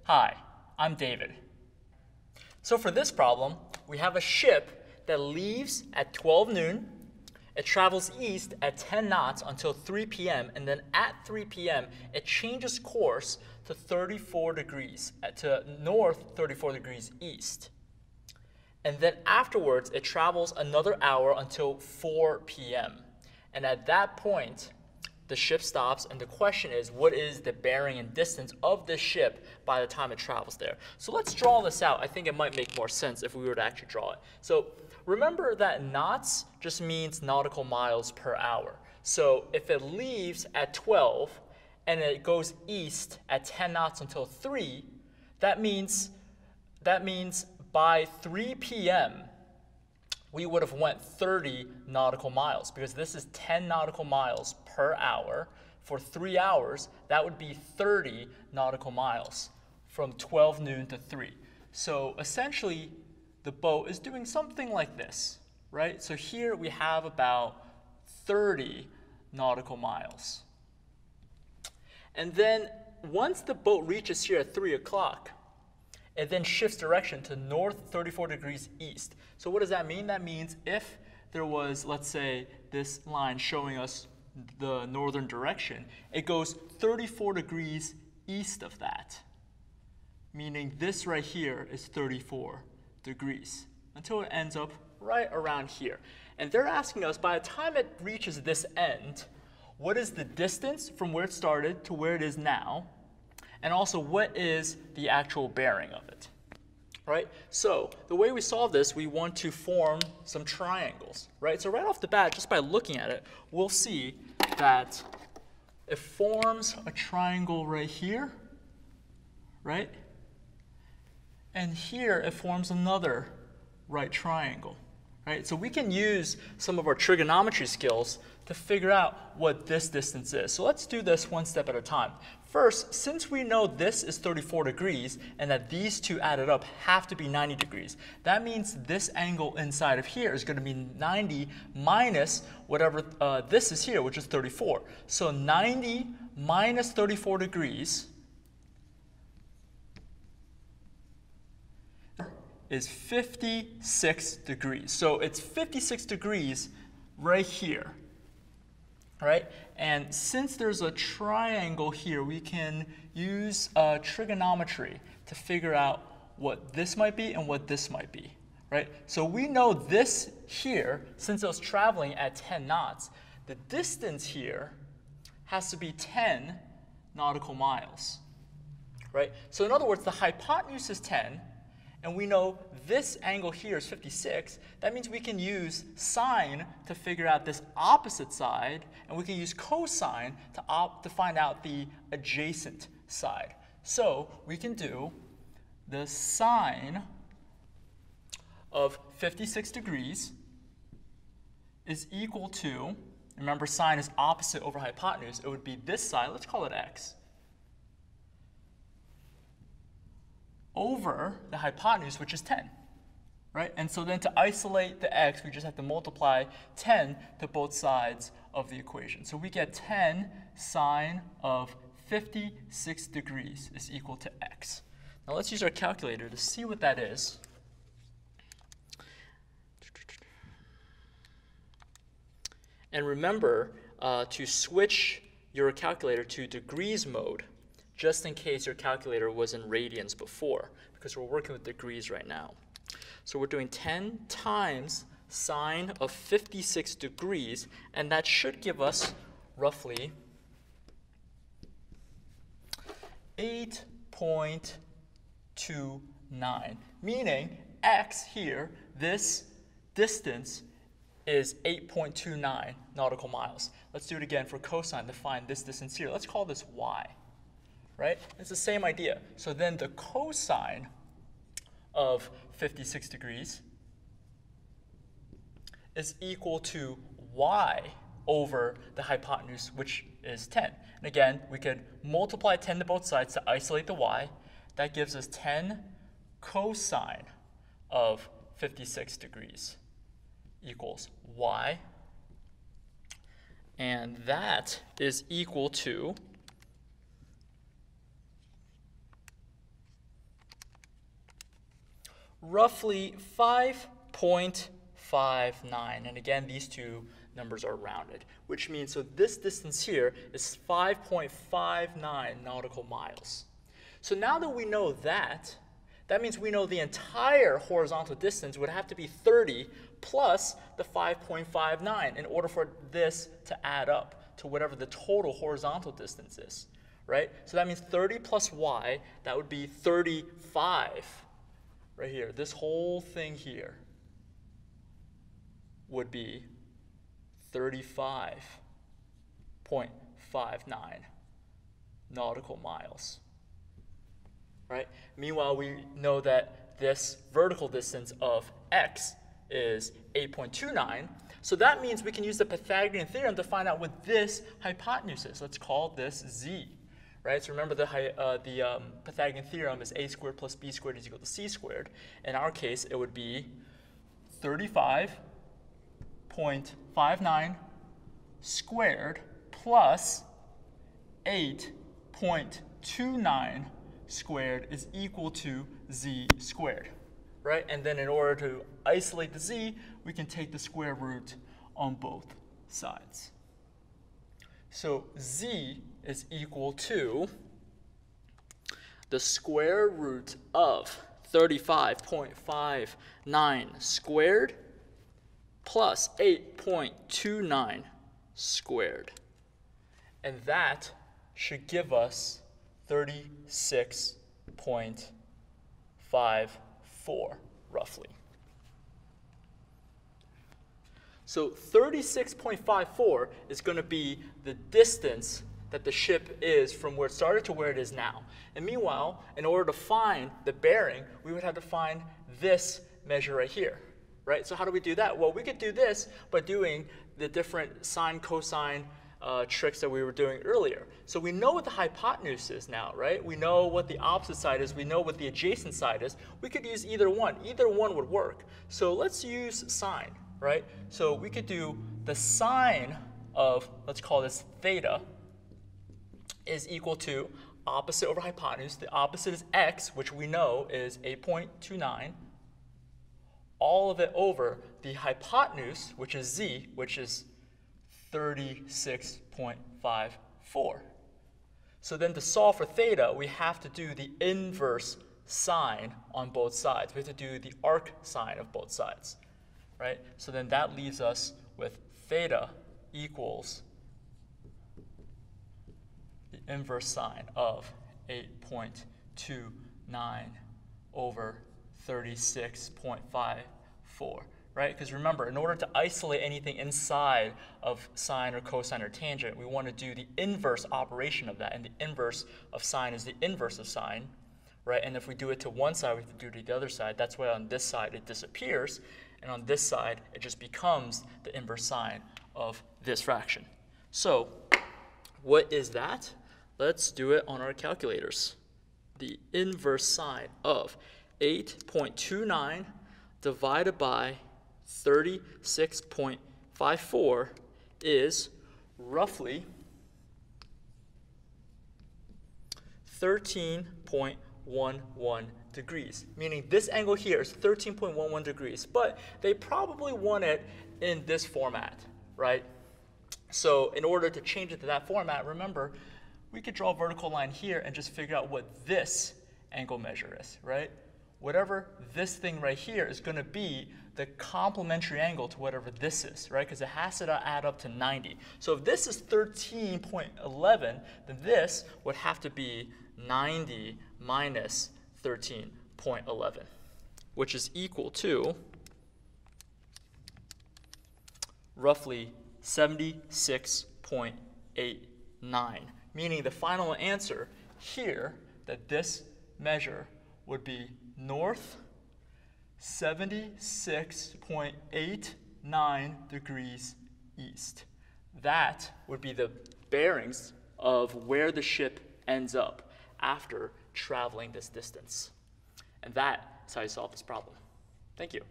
Hi, I'm David. So for this problem, we have a ship that leaves at 12 noon, it travels east at 10 knots until 3 p.m., and then at 3 p.m. it changes course to 34 degrees, to north 34 degrees east. And then afterwards, it travels another hour until 4 p.m. And at that point, the ship stops, and the question is, what is the bearing and distance of this ship by the time it travels there? So let's draw this out. I think it might make more sense if we were to actually draw it. So remember that knots just means nautical miles per hour. So if it leaves at 12 and it goes east at 10 knots until 3, that means by 3 p.m., we would have went 30 nautical miles because this is 10 nautical miles per hour. For 3 hours, that would be 30 nautical miles from 12 noon to 3. So essentially, the boat is doing something like this, right? So here we have about 30 nautical miles. And then once the boat reaches here at 3 o'clock, it then shifts direction to north 34 degrees east. So what does that mean? That means if there was, let's say, this line showing us the northern direction, it goes 34 degrees east of that, meaning this right here is 34 degrees until it ends up right around here. And they're asking us, by the time it reaches this end, what is the distance from where it started to where it is now? And also, what is the actual bearing of it, right? So the way we solve this, we want to form some triangles, right? So right off the bat, just by looking at it, we'll see that it forms a triangle right here, right? And here it forms another right triangle, right? So we can use some of our trigonometry skills to figure out what this distance is. So let's do this one step at a time. First, since we know this is 34 degrees and that these two added up have to be 90 degrees, that means this angle inside of here is going to be 90 minus whatever this is here, which is 34. So 90 minus 34 degrees is 56 degrees. So it's 56 degrees right here. Right? And since there's a triangle here, we can use trigonometry to figure out what this might be and what this might be. Right? So we know this here, since it was traveling at 10 knots, the distance here has to be 10 nautical miles. Right? So in other words, the hypotenuse is 10, and we know this angle here is 56, that means we can use sine to figure out this opposite side, and we can use cosine to find out the adjacent side. So we can do the sine of 56 degrees is equal to, remember sine is opposite over hypotenuse, it would be this side, let's call it x, over the hypotenuse, which is 10, right? And so then to isolate the x, we just have to multiply 10 to both sides of the equation. So we get 10 sine of 56 degrees is equal to x. Now let's use our calculator to see what that is. And remember to switch your calculator to degrees mode, just in case your calculator was in radians before, because we're working with degrees right now. So we're doing 10 times sine of 56 degrees, and that should give us roughly 8.29, meaning x here, this distance is 8.29 nautical miles. Let's do it again for cosine to find this distance here. Let's call this y. Right? It's the same idea. So then the cosine of 56 degrees is equal to y over the hypotenuse, which is 10. And again, we could multiply 10 to both sides to isolate the y. That gives us 10 cosine of 56 degrees equals y. And that is equal to roughly 5.59. And again, these two numbers are rounded, which means so this distance here is 5.59 nautical miles. So now that we know that, that means we know the entire horizontal distance would have to be 30 plus the 5.59 in order for this to add up to whatever the total horizontal distance is, right? So that means 30 plus y, that would be 35 right here. This whole thing here would be 35.59 nautical miles. Right? Meanwhile, we know that this vertical distance of x is 8.29. So that means we can use the Pythagorean theorem to find out what this hypotenuse is. Let's call this z. Right? So remember the Pythagorean theorem is a squared plus b squared is equal to c squared. In our case, it would be 35.59 squared plus 8.29 squared is equal to z squared, right? And then in order to isolate the z, we can take the square root on both sides. So z is equal to the square root of 35.59 squared plus 8.29 squared. And that should give us 36.54 roughly. So 36.54 is going to be the distance that the ship is from where it started to where it is now. And meanwhile, in order to find the bearing, we would have to find this measure right here, right? So how do we do that? Well, we could do this by doing the different sine, cosine tricks that we were doing earlier. So we know what the hypotenuse is now, right? We know what the opposite side is. We know what the adjacent side is. We could use either one. Either one would work. So let's use sine, right? So we could do the sine of, let's call this theta, is equal to opposite over hypotenuse. The opposite is x, which we know is 8.29. All of it over the hypotenuse, which is z, which is 36.54. So then to solve for theta, we have to do the inverse sine on both sides. We have to do the arc sine of both sides, right? So then that leaves us with theta equals the inverse sine of 8.29 over 36.54. Right? Because remember, in order to isolate anything inside of sine or cosine or tangent, we want to do the inverse operation of that. And the inverse of sine is the inverse of sine, right? And if we do it to one side, we have to do it to the other side. That's why on this side it disappears, and on this side it just becomes the inverse sine of this fraction. So what is that? Let's do it on our calculators. The inverse sine of 8.29 divided by 36.54 is roughly 13.11 degrees, meaning this angle here is 13.11 degrees, but they probably want it in this format, right? So in order to change it to that format, remember, we could draw a vertical line here and just figure out what this angle measure is, right? Whatever this thing right here is going to be the complementary angle to whatever this is, right? Because it has to add up to 90. So if this is 13.11, then this would have to be 90 minus 13.11, which is equal to roughly 76.89, meaning the final answer here that this measure would be north 76.89 degrees east. That would be the bearings of where the ship ends up after traveling this distance. And that is how you solve this problem. Thank you.